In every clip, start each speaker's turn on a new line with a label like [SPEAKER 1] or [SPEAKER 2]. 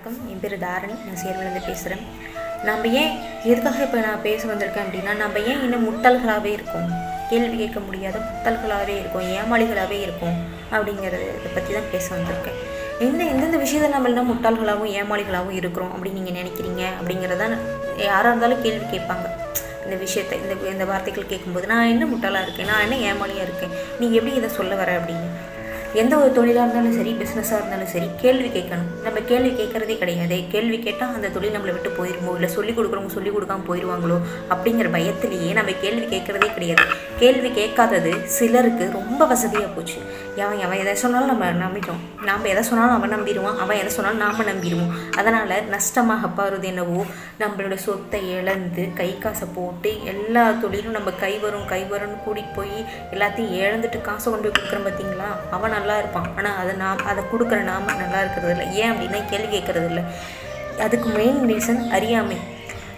[SPEAKER 1] வணக்கம். என் பேர் தாரணி. நான் சேர்விலேருந்து பேசுகிறேன். நம்ம ஏன் எதுக்காக இப்போ நான் பேச வந்திருக்கேன் அப்படின்னா, நம்ம ஏன் இன்னும் முட்டாள்களாகவே இருக்கோம், கேள்வி கேட்க முடியாத முட்டாள்களாகவே இருக்கும், ஏமாளிகளாகவே இருக்கும் அப்படிங்கிறத பற்றி தான் பேச வந்திருக்கேன். எந்தெந்த விஷயத்தில் நம்ம என்ன முட்டாள்களாகவும் ஏமாளிகளாகவும் இருக்கிறோம் அப்படின்னு நீங்கள் நினைக்கிறீங்க அப்படிங்கிறதான் யாராக இருந்தாலும் கேள்வி கேட்பாங்க. இந்த விஷயத்தை இந்த வார்த்தைகள் கேட்கும்போது நான் என்ன முட்டாளாக இருக்கேன், நான் என்ன ஏமாளியாக இருக்கேன், நீ எப்படி இதை சொல்ல வர அப்படின்னு. எந்த ஒரு தொழிலாக இருந்தாலும் சரி, பிஸ்னஸாக இருந்தாலும் சரி, கேள்வி கேட்கணும். நம்ம கேள்வி கேட்குறதே கிடையாது. கேள்வி கேட்டால் அந்த தொழில் நம்மளை விட்டு போயிடுமோ, இல்லை சொல்லிக் கொடுக்குறவங்க சொல்லிக் கொடுக்காம போயிடுவாங்களோ அப்படிங்கிற பயத்திலேயே நம்ம கேள்வி கேட்குறதே கிடையாது. கேள்வி கேட்காதது சிலருக்கு ரொம்ப வசதியாக போச்சு. அவன் எதை சொன்னாலும் நம்ம நம்பிட்டோம், நாம் எதை சொன்னாலும் அவன் நம்பிடுவான், அவன் எதை சொன்னாலும் நாம் நம்பிடுவோம். அதனால் நஷ்டமாக பாருது என்னவோ, நம்மளோட சொத்தை இழந்து கை காசை போட்டு எல்லா தொழிலும் நம்ம கைவரும்னு கூட்டிகிட்டு போய் எல்லாத்தையும் இழந்துட்டு காசை கொண்டு போய் கொடுக்குறோம். பார்த்தீங்களா, அவன் நல்லா இருப்பான், ஆனால் அதை கொடுக்குற நாம நல்லா இருக்கிறது இல்லை. ஏன் அப்படின்னா கேள்வி கேட்கறது இல்லை. அதுக்கு மெயின் ரீசன் அறியாமை,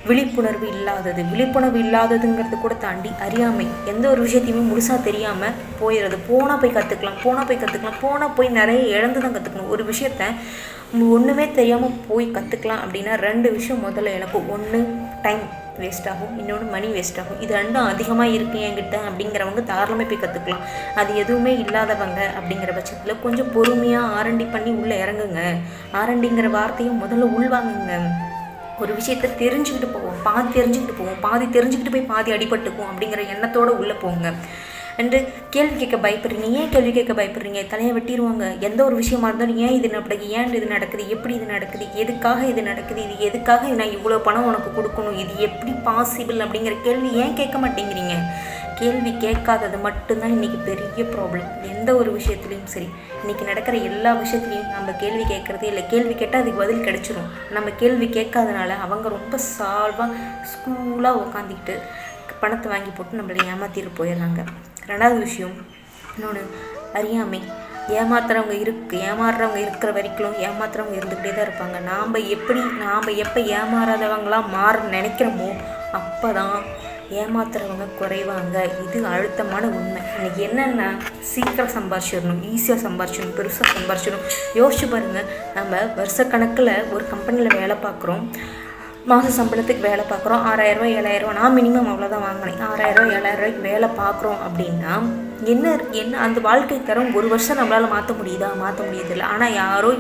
[SPEAKER 1] விழிப்புணர்வு இல்லாததுங்கிறது கூட தாண்டி அறியாமை. எந்த ஒரு விஷயத்தையுமே முழுசாக தெரியாமல் போயிடுறது. போனால் போய் கற்றுக்கலாம், போய் நிறைய இழந்து தான் கற்றுக்கணும். ஒரு விஷயத்த ஒன்றுமே தெரியாமல் போய் கற்றுக்கலாம் அப்படின்னா 2 விஷயம் முதல்ல இழக்கும். ஒன்று டைம் வேஸ்ட் ஆகும், இன்னொன்று மணி வேஸ்ட் ஆகும். இது 2 அதிகமாக இருக்குது என்கிட்ட அப்படிங்கிறவங்க தாராளமாக போய் கற்றுக்கலாம். அது எதுவுமே இல்லாதவங்க அப்படிங்கிற பட்சத்தில் கொஞ்சம் பொறுமையாக ஆரண்டி பண்ணி உள்ளே இறங்குங்க. ஆரண்டிங்கிற வார்த்தையும் முதல்ல உள்வாங்குங்க. ஒரு விஷயத்தை தெரிஞ்சுக்கிட்டு போவோம், பாதி தெரிஞ்சுக்கிட்டு போய் பாதி அடிபட்டுக்கும் அப்படிங்கிற எண்ணத்தோடு உள்ளே போங்க. அண்டு கேள்வி கேட்க பயப்படுறீங்க. ஏன் கேள்வி கேட்க பயப்படுறீங்க? தலையை வெட்டிடுவாங்க. எந்த ஒரு விஷயமா இருந்தாலும் ஏன் இது நடக்குது, எப்படி இது நடக்குது, எதுக்காக இது நடக்குது, இது எதுக்காக நான் இவ்வளோ பணம் உனக்கு கொடுக்கணும், இது எப்படி பாசிபிள் அப்படிங்கிற கேள்வி ஏன் கேட்க மாட்டேங்கிறீங்க? கேள்வி கேட்காதது மட்டும்தான் இன்றைக்கி பெரிய ப்ராப்ளம். எந்த ஒரு விஷயத்துலையும் சரி, இன்றைக்கி நடக்கிற எல்லா விஷயத்துலையும் நம்ம கேள்வி கேட்குறதே இல்லை. கேள்வி கேட்டால் அதுக்கு பதில் கிடச்சிரும். நம்ம கேள்வி கேட்காதனால அவங்க ரொம்ப சால்வாக ஸ்கூலாக உக்காந்துக்கிட்டு பணத்தை வாங்கி போட்டு நம்மளை ஏமாற்றிட்டு போயிடுறாங்க. 2வது விஷயம், இன்னொன்று அறியாமை. ஏமாறுறவங்க இருக்கிற வரைக்கும் ஏமாத்துறவங்க இருந்துக்கிட்டே தான் இருப்பாங்க. நாம் எப்போ ஏமாறாதவங்களாம் மாற நினைக்கிறோமோ அப்போ தான் ஏமாத்துறவங்க குறைவாங்க. இது அழுத்தமான உண்மை. இன்றைக்கி என்னென்னா, சீக்கிரம் சம்பாரிச்சிடணும், ஈஸியாக சம்பாரிச்சிடணும், பெருசாக சம்பாரிச்சிடணும். யோசிச்சு பாருங்கள், நம்ம வருஷக்கணக்கில் ஒரு கம்பெனியில் வேலை பார்க்குறோம், மாத சம்பளத்துக்கு வேலை பார்க்குறோம், 6000 ரூபா 7000 ரூபா, நான் மினிமம் அவ்வளோதான் வாங்கினேன். 6000 ரூபா 7000 ரூபாய்க்கு வேலை பார்க்குறோம் அப்படின்னா என்ன அந்த வாழ்க்கை தரம் 1 வருஷம் நம்மளால் மாற்ற முடியுதில்லை. ஆனால்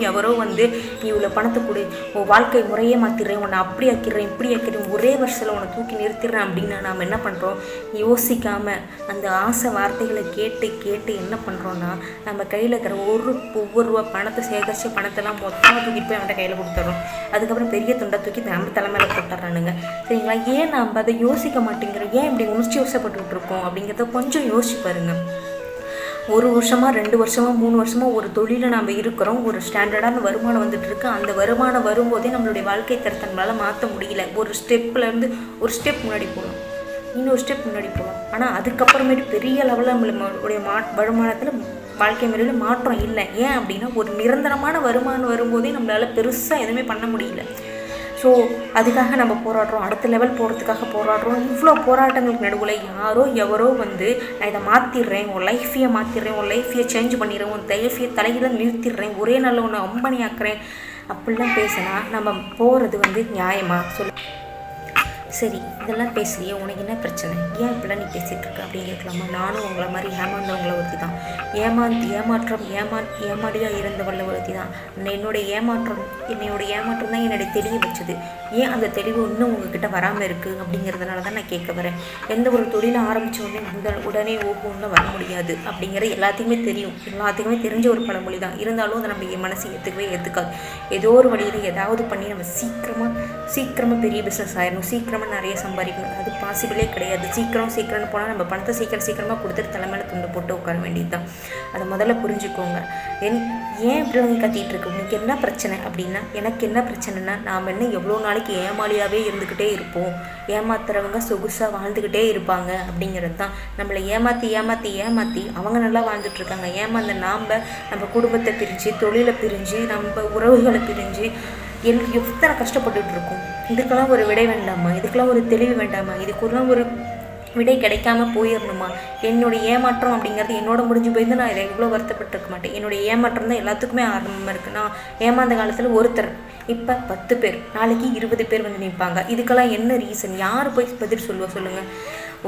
[SPEAKER 1] எவரோ வந்து நீ இவ்வளோ பணத்தை கொடு, உன் வாழ்க்கை முறையே மாற்றிடுறேன், உன்னை அப்படி ஆக்கிடுறேன், இப்படி ஆக்கிடுறேன், ஒரே வருஷத்தில் உன்னை தூக்கி நிறுத்திடுறேன் அப்படின்னா நாம் என்ன பண்ணுறோம்? யோசிக்காமல் அந்த ஆசை வார்த்தைகளை கேட்டு என்ன பண்ணுறோன்னா, நம்ம கையில் இருக்கிற ஒவ்வொரு ரூபா பணத்தை சேகரித்த பணத்தெல்லாம் மொத்தமாக தூக்கிட்டு போய் அவன்கிட்ட கையில் கொடுத்துட்றோம். அதுக்கப்புறம் பெரிய துண்டை தூக்கி நம்ம தலைமையில போட்டுறானுங்க. சரிங்களா? ஏன் நம்ம அதை யோசிக்க மாட்டேங்கிறோம்? ஏன் இப்படி உணர்ச்சி வசப்பட்டுக்கிட்டு இருக்கோம் அப்படிங்கிறத கொஞ்சம் யோசிச்சு பாருங்கள். 1 வருஷமா 2 வருஷமா 3 வருஷமா ஒரு தொழிலில் நம்ம இருக்கிறோம், ஒரு ஸ்டாண்டர்டான வருமானம் வந்துட்டு இருக்கு. அந்த வருமானம் வரும்போதே நம்மளுடைய வாழ்க்கை தரத்தை நம்மளால் மாற்ற முடியல. ஒரு ஸ்டெப்லேருந்து ஒரு ஸ்டெப் முன்னாடி போகலாம், இன்னொரு ஸ்டெப் முன்னாடி போகலாம். ஆனால் அதுக்கப்புறமேட்டு பெரிய லெவலில் நம்மளுடைய வருமானத்தில் வாழ்க்கை முறையில் மாற்றம் இல்லை. ஏன் அப்படின்னா, ஒரு நிரந்தரமான வருமானம் வரும்போதே நம்மளால் பெருசாக எதுவுமே பண்ண முடியல. ஸோ அதுக்காக நம்ம போராடுறோம், அடுத்த லெவல் போகிறதுக்காக போராடுறோம். இவ்வளோ போராட்டங்களுக்கு நடுவில் எவரோ வந்து நான் இதை மாற்றிடுறேன், உன் லைஃபையே சேஞ்ச் பண்ணிடுறேன், உன் தலையில் நிறுத்திடுறேன், ஒரே நாளில் ஒன்று அம்பனி ஆக்குறேன் அப்படிலாம் பேசினா நம்ம போகிறது வந்து நியாயமா சொல்லு? சரி, இதெல்லாம் பேசுறியே, உனக்கு என்ன பிரச்சனை, ஏன் இப்படிலாம் நீ பேசிகிட்டு இருக்க அப்படின்னு கேட்கலாமா? நானும் உங்களை மாதிரி ஏமாந்தவங்களை ஒருத்தி தான், ஏமாடியாக இருந்தவளை ஒருத்தி தான். என்னுடைய ஏமாற்றம் தான் என்னுடைய தெளிவு வச்சுது. ஏன் அந்த தெளிவு இன்னும் உங்ககிட்ட வராமல் இருக்குது அப்படிங்கிறதுனால தான் நான் கேட்க வரேன். எந்த ஒரு தொழிலை ஆரம்பித்த உடனே ஓகோன்னு வர முடியாது அப்படிங்கிறது எல்லாத்துக்குமே தெரிஞ்ச ஒரு பழமொழி தான். இருந்தாலும் அதை நம்ம மனசு ஏற்றுக்காது. ஏதோ ஒரு வழியில் ஏதாவது பண்ணி நம்ம சீக்கிரமாக பெரிய பிஸ்னஸ் ஆயிடணும், சீக்கிரமாக நிறைய சம்பாதிக்கணும். அது பாசிபிளே கிடையாது. சீக்கிரம்னு போனால் நம்ம பணத்தை சீக்கிரமாக கொடுத்துட்டு தலைமையில துண்டு போட்டு உட்கார வேண்டியது தான். அதை முதல்ல புரிஞ்சுக்கோங்க. ஏன் இப்படி வந்து கத்திட்டு இருக்கு, உனக்கு என்ன பிரச்சனை அப்படின்னா, எனக்கு என்ன பிரச்சனைனா, நாம் என்ன எவ்வளோ நாளைக்கு ஏமாளியாகவே இருந்துக்கிட்டே இருப்போம், ஏமாத்துறவங்க சொகுசாக வாழ்ந்துக்கிட்டே இருப்பாங்க அப்படிங்கிறது தான். நம்மளை ஏமாற்றி அவங்க நல்லா வாழ்ந்துட்டுருக்காங்க. ஏமாந்த நம்ம குடும்பத்தை பிரிஞ்சு, தொழிலை பிரிஞ்சு, நம்ம உறவுகளை பிரிஞ்சு எத்தனை கஷ்டப்பட்டுட்டு இருக்கோம். இதுக்கெல்லாம் ஒரு விடை வேண்டாமா? இதுக்கெல்லாம் ஒரு தெளிவு வேண்டாமா? இதுக்கெல்லாம் ஒரு விடை கிடைக்காம போயிடணுமா? என்னுடைய ஏமாற்றம் அப்படிங்கிறது என்னோட முடிஞ்சு போயிருந்து நான் இதை எவ்வளோ வருத்தப்பட்டிருக்க மாட்டேன். என்னுடைய ஏமாற்றம் தான் எல்லாத்துக்குமே ஆரம்பமாக இருக்குது. நான் ஏமாந்த காலத்தில் ஒருத்தர், இப்போ 10 பேர், நாளைக்கு 20 பேர் வந்து நிற்பாங்க. இதுக்கெல்லாம் என்ன ரீசன்? யார் போய் பதில் சொல்லுவா சொல்லுங்கள்?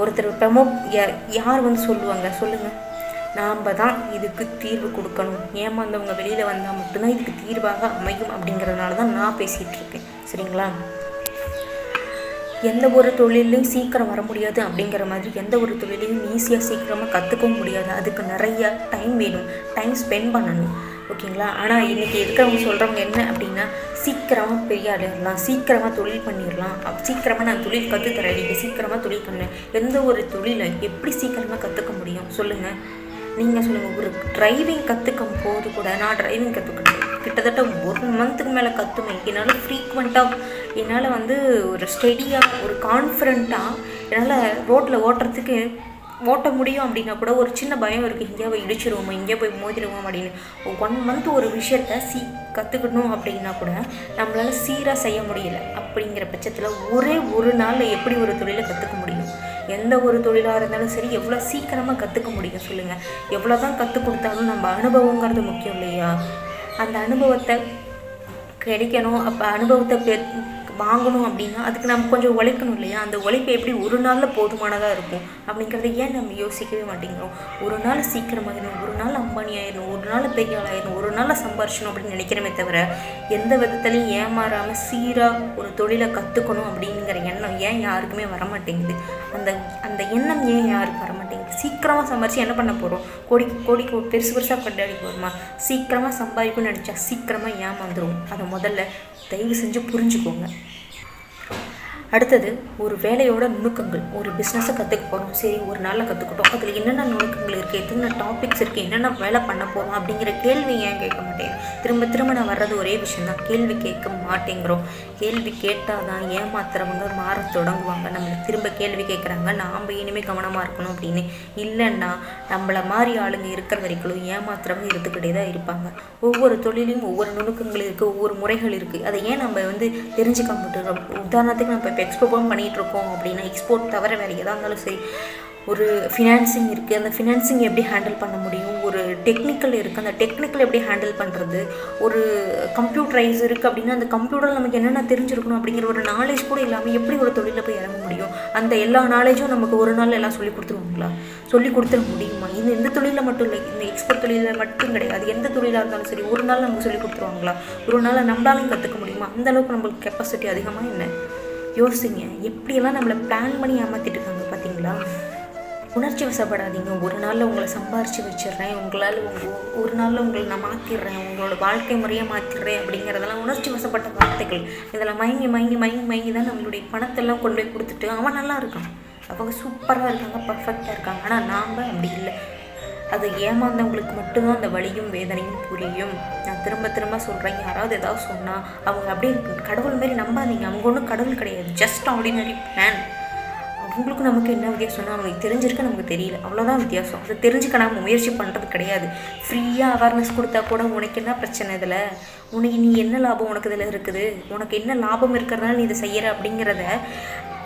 [SPEAKER 1] ஒருத்தர் யார் வந்து சொல்லுவாங்க சொல்லுங்கள்? நாம் தான் இதுக்கு தீர்வு கொடுக்கணும். ஏமாந்தவங்க வெளியில் வந்தால் மட்டும்தான் இதுக்கு தீர்வாக அமையும் அப்படிங்கிறதுனால தான் நான் பேசிகிட்டு இருக்கேன். சரிங்களா? எந்த ஒரு தொழிலையும் சீக்கிரம் வர முடியாது அப்படிங்கிற மாதிரி எந்த ஒரு தொழிலையும் ஈஸியாக சீக்கிரமாக கற்றுக்கவும் முடியாது. அதுக்கு நிறைய டைம் வேணும், டைம் ஸ்பெண்ட் பண்ணணும். ஓகேங்களா? ஆனால் இன்றைக்கி இருக்கிறவங்க சொல்கிறவங்க என்ன அப்படின்னா, சீக்கிரமாக பெரிய ஆளிடலாம், சீக்கிரமாக தொழில் பண்ணிடலாம், சீக்கிரமாக நான் தொழில் கற்றுத்தரேன், நீங்கள் சீக்கிரமாக தொழில் பண்ணேன். எந்த ஒரு தொழிலை எப்படி சீக்கிரமாக கற்றுக்க முடியும் சொல்லுங்கள்? நீங்கள் சொல்லுங்கள். ஒரு டிரைவிங் கற்றுக்கும் போது கூட நான் டிரைவிங் கற்றுக்கிட்டேன் கிட்டத்தட்ட 1 மந்த்துக்கு மேலே கற்றுவேன். என்னால் ஃப்ரீக்வெண்ட்டாக என்னால் வந்து ஒரு ஸ்டெடியாக ஒரு கான்ஃபிடெண்ட்டாக என்னால் ரோட்டில் ஓட்ட முடியும் அப்படின்னா கூட ஒரு சின்ன பயம் இருக்குது. இங்கேயா போய் இடிச்சிருவோமா, இங்கே போய் மோதிடுவோம் அப்படின்னு. 1 மந்த் ஒரு விஷயத்த கற்றுக்கணும் அப்படின்னா கூட நம்மளால் சீராக செய்ய முடியல. அப்படிங்கிற பட்சத்தில் ஒரே ஒரு நாளில் எப்படி ஒரு தொழிலை கற்றுக்க முடியும்? எந்த ஒரு தொழிலாக இருந்தாலும் சரி எவ்வளோ சீக்கிரமாக கற்றுக்க முடியும் சொல்லுங்கள்? எவ்வளோ தான் கற்றுக் கொடுத்தாலும் நம்ம அனுபவங்கிறது முக்கியம் இல்லையா? அந்த அனுபவத்தை கிடைக்கணும். அப்போ அனுபவத்தை வாங்கணும் அப்படின்னா அதுக்கு நம்ம கொஞ்சம் உழைக்கணும் இல்லையா? அந்த உழைப்பு எப்படி ஒரு நாளில் போதுமானதாக இருக்கும் அப்படிங்கிறத ஏன் நம்ம யோசிக்கவே மாட்டேங்கிறோம்? ஒரு நாள் சீக்கிரமாகிடணும், ஒரு நாள் அம்பானி ஆகிடணும், ஒரு நாள் பெரிய ஆள் ஆகிடணும், ஒரு நாளில் சம்பாரிச்சணும் அப்படின்னு நினைக்கிறமே தவிர எந்த விதத்துலையும் ஏமாறாமல் சீராக ஒரு தொழிலை கற்றுக்கணும் அப்படிங்கிற எண்ணம் ஏன் யாருக்குமே வரமாட்டேங்குது? அந்த எண்ணம் ஏன் யாருக்கு வரமாட்டேங்குது? சீக்கிரமாக சம்பாரித்து என்ன பண்ண போகிறோம்? கோடிக்கு பெருசாக கொண்டாடி போகிறோமா? சீக்கிரமாக சம்பாதிக்கணும்னு நினச்சா சீக்கிரமாக ஏமாந்துடும். அதை முதல்ல தயவு செஞ்சு புரிஞ்சுக்கோங்க. அடுத்தது, ஒரு வேலையோட நுணுக்கங்கள். ஒரு பிஸ்னஸை கற்றுக்க போகிறோம், சரி ஒரு நாளில் கற்றுக்கிட்டோம், அதில் என்னென்ன நுணுக்கங்கள் இருக்குது, எத்தனை டாபிக்ஸ் இருக்குது, என்னென்ன வேலை பண்ண போகிறோம் அப்படிங்கிற கேள்வி ஏன் கேட்க மாட்டேன்? திரும்ப நான் வர்றது ஒரே விஷயந்தான், கேள்வி கேட்க மாட்டேங்கிறோம். கேள்வி கேட்டால் தான் ஏமாத்துறவங்க மாற தொடங்குவாங்க. நம்மளை திரும்ப கேள்வி கேட்குறாங்க, நாம் இனிமேல் கவனமாக இருக்கணும் அப்படின்னு. இல்லைன்னா நம்மளை மாதிரி ஆளுங்க இருக்கிற வரைக்கும் ஏமாத்துறவங்க இருந்துக்கிட்டே தான் இருப்பாங்க. ஒவ்வொரு தொழிலையும் ஒவ்வொரு நுணுக்கங்கள் இருக்குது, ஒவ்வொரு முறைகள் இருக்குது. அதை ஏன் நம்ம வந்து தெரிஞ்சுக்க மாட்டோம்? உதாரணத்துக்கு நம்ம எக்ஸ்போர்ட் பண்ணிகிட்ருக்கோம் அப்படின்னா, எக்ஸ்போர்ட் தவிர வேறு எதாக இருந்தாலும் சரி, ஒரு ஃபினான்சிங் இருக்குது, அந்த ஃபினான்சிங் எப்படி ஹேண்டில் பண்ண முடியும்? ஒரு டெக்னிக்கல் இருக்குது, அந்த டெக்னிக்கல் எப்படி ஹேண்டில் பண்ணுறது? ஒரு கம்ப்யூட்டரைஸ் இருக்குது அப்படின்னா அந்த கம்ப்யூட்டரில் நமக்கு என்னென்ன தெரிஞ்சிருக்கணும் அப்படிங்கிற ஒரு நாலேஜ் கூட இல்லாமல் எப்படி ஒரு தொழிலில் போய் இறங்க முடியும்? அந்த எல்லா நாலேஜும் நமக்கு ஒரு நாள் எல்லாம் சொல்லி கொடுத்துருவாங்களா? சொல்லி கொடுத்துட முடியுமா? இந்த தொழிலில் மட்டும் இல்லை, இந்த எக்ஸ்போர்ட் தொழிலில் மட்டும் கிடையாது, எந்த தொழிலாக இருந்தாலும் சரி ஒரு நாள் நமக்கு சொல்லி கொடுத்துருவாங்களா? ஒரு நாள் நம்மளாலையும் கற்றுக்க முடியுமா? அந்தளவுக்கு நம்மளுக்கு கெப்பாசிட்டி அதிகமாக என்ன? யோசிங்க. எப்படியெல்லாம் நம்மளை பிளான் பண்ணி ஏமாற்றிட்டு இருக்காங்க பார்த்தீங்களா? உணர்ச்சி வசப்படாதீங்க. ஒரு நாளில் உங்களை சம்பாரித்து வச்சிடுறேன், ஒரு நாளில் உங்களை நான் மாற்றிடுறேன், உங்களோட வாழ்க்கை முறையை மாற்றிடுறேன் அப்படிங்கிறதெல்லாம் உணர்ச்சி வசப்பட்ட வார்த்தைகள். இதில் மயங்கி தான் நம்மளுடைய பணத்தெல்லாம் கொண்டு போய் கொடுத்துட்டு அவன் நல்லா இருக்கான், அவங்க சூப்பராக இருக்காங்க, பர்ஃபெக்டாக இருக்காங்க. ஆனால் நாம் அப்படி இல்லை. அது ஏமாந்தவங்களுக்கு மட்டும்தான் அந்த வலியும் வேதனையும் புரியும். நான் திரும்ப சொல்கிறேன், யாராவது ஏதாவது சொன்னால் அவங்க அப்படியே கடவுள் மாரி நம்பாதீங்க. அவங்க ஒன்றும் கடவுள் கிடையாது, ஜஸ்ட் ஆர்டினரி மேன். அவங்களுக்கும் நமக்கு என்ன வித்தியாசம்னா, அவங்களுக்கு தெரிஞ்சிருக்க நமக்கு தெரியல, அவ்வளோதான் வித்தியாசம். அதை தெரிஞ்சுக்க நம்ம முயற்சி பண்ணுறது கிடையாது. ஃப்ரீயாக அவேர்னஸ் கொடுத்தா கூட உனக்கு என்ன பிரச்சனை இதில்? நீ என்ன லாபம் உனக்கு இதில் இருக்குது? உனக்கு என்ன லாபம் இருக்கிறதுனால நீ இதை செய்கிற அப்படிங்கிறத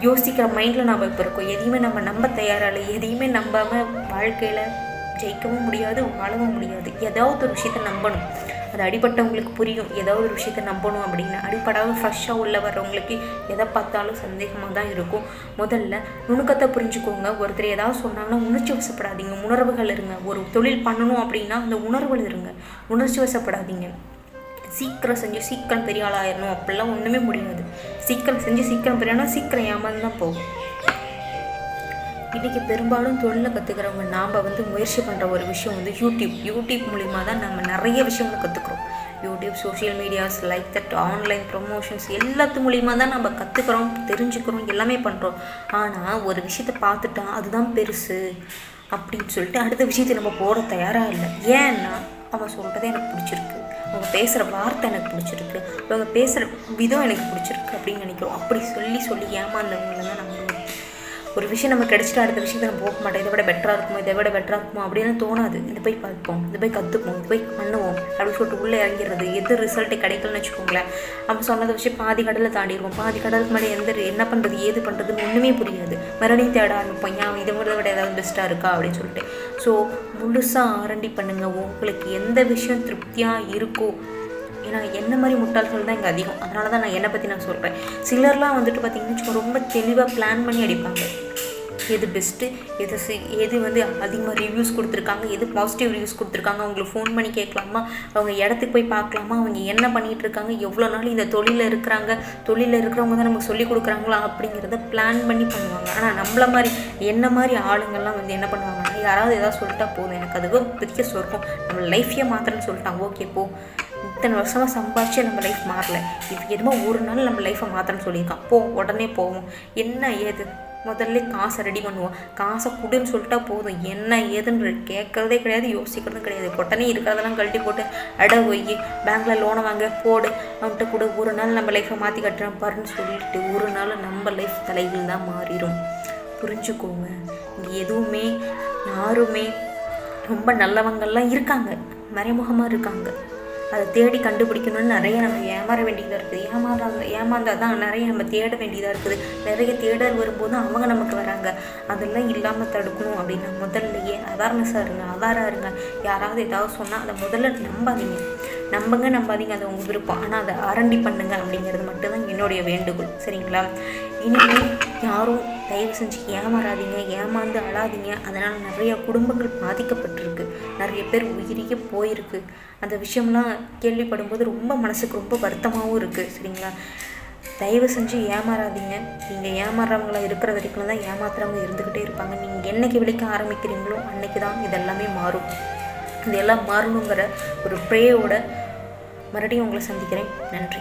[SPEAKER 1] யோசிக்கிற மைண்டில் நாம் இப்போ இருக்கோம். எதையுமே நம்ம நம்ப தயாராக, எதையுமே நம்பாமல் வாழ்க்கையில் ஜெயிக்கவும் முடியாது, வாழவும் முடியாது. ஏதாவது ஒரு விஷயத்தை நம்பணும். அது அடிபட்டவங்களுக்கு புரியும், ஏதாவது ஒரு விஷயத்தை நம்பணும் அப்படின்னு. அடிப்படாத ஃப்ரெஷ்ஷாக உள்ள வர்றவங்களுக்கு எதை பார்த்தாலும் சந்தேகமாக தான் இருக்கும். முதல்ல நுணுக்கத்தை புரிஞ்சுக்கோங்க. ஒருத்தர் ஏதாவது சொன்னாங்கன்னா உணர்ச்சி வசப்படாதீங்க, உணர்வுகள் இருங்க. ஒரு தொழில் பண்ணணும் அப்படின்னா அந்த உணர்வுகள் இருங்க, உணர்ச்சி வசப்படாதீங்க. சீக்கிரம் செஞ்சு சீக்கிரம் பெரிய ஆளாயிடணும் அப்படிலாம் ஒன்றுமே முடியாது. சீக்கிரம் செஞ்சு சீக்கிரம் பெரியானா சீக்கிரம் ஏமாந்து தான் போகும். இன்றைக்கி பெரும்பாலும் தொழிலை கற்றுக்கிறவங்க நாம் முயற்சி பண்ணுற ஒரு விஷயம் யூடியூப் மூலிமா தான் நம்ம நிறைய விஷயங்களை கற்றுக்குறோம். YouTube, social medias, like that, online promotions எல்லாத்து மூலிமா தான் நம்ம கற்றுக்குறோம், தெரிஞ்சுக்கிறோம், எல்லாமே பண்ணுறோம். ஆனால் ஒரு விஷயத்தை பார்த்துட்டா அதுதான் பெருசு அப்படின்னு சொல்லிட்டு அடுத்த விஷயத்தை நம்ம போட தயாராக இல்லை. ஏன்னா அவங்க சொல்கிறதே எனக்கு பிடிச்சிருக்கு, அவங்க பேசுகிற வார்த்தை எனக்கு பிடிச்சிருக்கு, அவங்க பேசுகிற விதம் எனக்கு பிடிச்சிருக்கு அப்படின்னு நினைக்கிறோம். அப்படி சொல்லி ஏமாந்தவங்கள தான் நம்ம ஒரு விஷயம் நம்ம கிடச்சிட்டு அடுத்த விஷயத்தை நம்ம போக மாட்டோம், இதை விட பெட்டராக இருக்குமோ அப்படின்னு தோணாது. இதை போய் பார்ப்போம், இதை போய் கற்றுப்போம், இதை போய் பண்ணுவோம் அப்படின்னு சொல்லிட்டு உள்ளே இறங்கிடுறது. எது ரிசல்ட்டு கிடைக்கலன்னு வச்சுக்கோங்களேன், அப்போ சொன்னதை விஷயம் பாதி கடலில் தாண்டிடுவோம். பாதி கடலுக்கு மேலே என்ன பண்ணுறது ஏது பண்ணுறதுன்னு ஒன்றுமே புரியாது. மறுபடியும் தேட ஆரம்பிப்போம், ஏன் இதை விட ஏதாவது பெஸ்ட்டாக இருக்கா அப்படின்னு சொல்லிட்டு. ஸோ முழுசாக ஆரண்டி பண்ணுங்கள், உங்களுக்கு எந்த விஷயம் திருப்தியாக இருக்கோ. ஏன்னா என்ன மாதிரி முட்டாள்கள் தான் இங்கே அதிகம். அதனால தான் நான் என்னை பற்றி நான் சொல்கிறேன். சிலர்லாம் வந்துட்டு பார்த்திங்கன்னா ரொம்ப தெளிவாக பிளான் பண்ணி அடிப்பாங்க, எது பெஸ்ட்டு, எது அதிகமாக ரிவ்யூஸ் கொடுத்துருக்காங்க, எது பாசிட்டிவ் ரிவ்யூஸ் கொடுத்துருக்காங்க, அவங்களுக்கு ஃபோன் பண்ணி கேட்கலாமா, அவங்க இடத்துக்கு போய் பார்க்கலாமா, அவங்க என்ன பண்ணிகிட்டு இருக்காங்க, எவ்வளோ நாள் இந்த தொழிலில் இருக்கிறவங்க தான் நமக்கு சொல்லி கொடுக்குறாங்களா அப்படிங்கிறத பிளான் பண்ணி பண்ணுவாங்க. ஆனால் நம்மள மாதிரி என்ன மாதிரி ஆளுங்கள்லாம் என்ன பண்ணுவாங்கன்னா, யாராவது ஏதாவது சொல்லிட்டா போதும், எனக்கு அதுவும் பெரிய சொர்க்கம், நம்ம லைஃப்பையே மாத்திரன்னு சொல்லிட்டாங்க, ஓகே போ, இத்தனை வருஷமாக சம்பாதிச்சு நம்ம லைஃப் மாறல, இது எதுமோ ஒரு நாள் நம்ம லைஃப்பை மாற்றணும்னு சொல்லியிருக்கான், உடனே போவோம். என்ன ஏது முதல்ல காசை ரெடி பண்ணுவோம், காசை கொடுன்னு சொல்லிட்டா போதும், என்ன ஏதுன்னு கேட்குறதே கிடையாது, யோசிக்கிறதும் கிடையாது. உடனே இருக்கிறதெல்லாம் கழட்டி போட்டு போய் பேங்க்கில் லோனை வாங்க போடு அவன்கிட்ட கூட ஒரு நாள் நம்ம லைஃப்பை மாற்றி கட்டுறோம் பாருன்னு சொல்லிட்டு ஒரு நாள் நம்ம லைஃப் தலையில் தான் மாறிடும். புரிஞ்சுக்கோங்க, இங்கே எதுவுமே யாருமே ரொம்ப நல்லவங்கள்லாம் இருக்காங்க, மறைமுகமாக இருக்காங்க. அதை தேடி கண்டுபிடிக்கணும்னு நிறைய நம்ம ஏமாற வேண்டியதாக இருக்குது. ஏமாந்தால் தான் நிறைய நம்ம தேட வேண்டியதாக இருக்குது. நிறைய தேடல் வரும்போது அவங்க நமக்கு வராங்க. அதெல்லாம் இல்லாமல் தடுக்கணும் அப்படின்னா முதல்லையே அவேர்னஸாக இருங்க. யாராவது ஏதாவது சொன்னால் அதை முதல்ல நம்பாதீங்க, அது உங்கள் விருப்பம். ஆனால் அதை ஆரண்டி பண்ணுங்க அப்படிங்கிறது மட்டும்தான் என்னுடைய வேண்டுகோள். சரிங்களா? இனிமேல் யாரும் தயவு செஞ்சு ஏமாறாதீங்க, ஏமாந்து அழாதீங்க. அதனால் நிறைய குடும்பங்கள் பாதிக்கப்பட்டிருக்கு, நிறைய பேர் உயிரியே போயிருக்கு. அந்த விஷயம்லாம் கேள்விப்படும்போது ரொம்ப மனசுக்கு ரொம்ப வருத்தமாகவும் இருக்குது. சரிங்களா? தயவு செஞ்சு ஏமாறாதீங்க. நீங்கள் ஏமாறுறவங்களா இருக்கிற வரைக்கும் தான் ஏமாத்துறவங்க இருந்துக்கிட்டே இருப்பாங்க. நீங்கள் என்னைக்கு விழிக்க ஆரம்பிக்கிறீங்களோ அன்னைக்கு தான் இதெல்லாமே மாறும். இதெல்லாம் மாறணுங்கிற ஒரு ப்ரேயோட மறுபடியும் உங்களை சந்திக்கிறேன். நன்றி.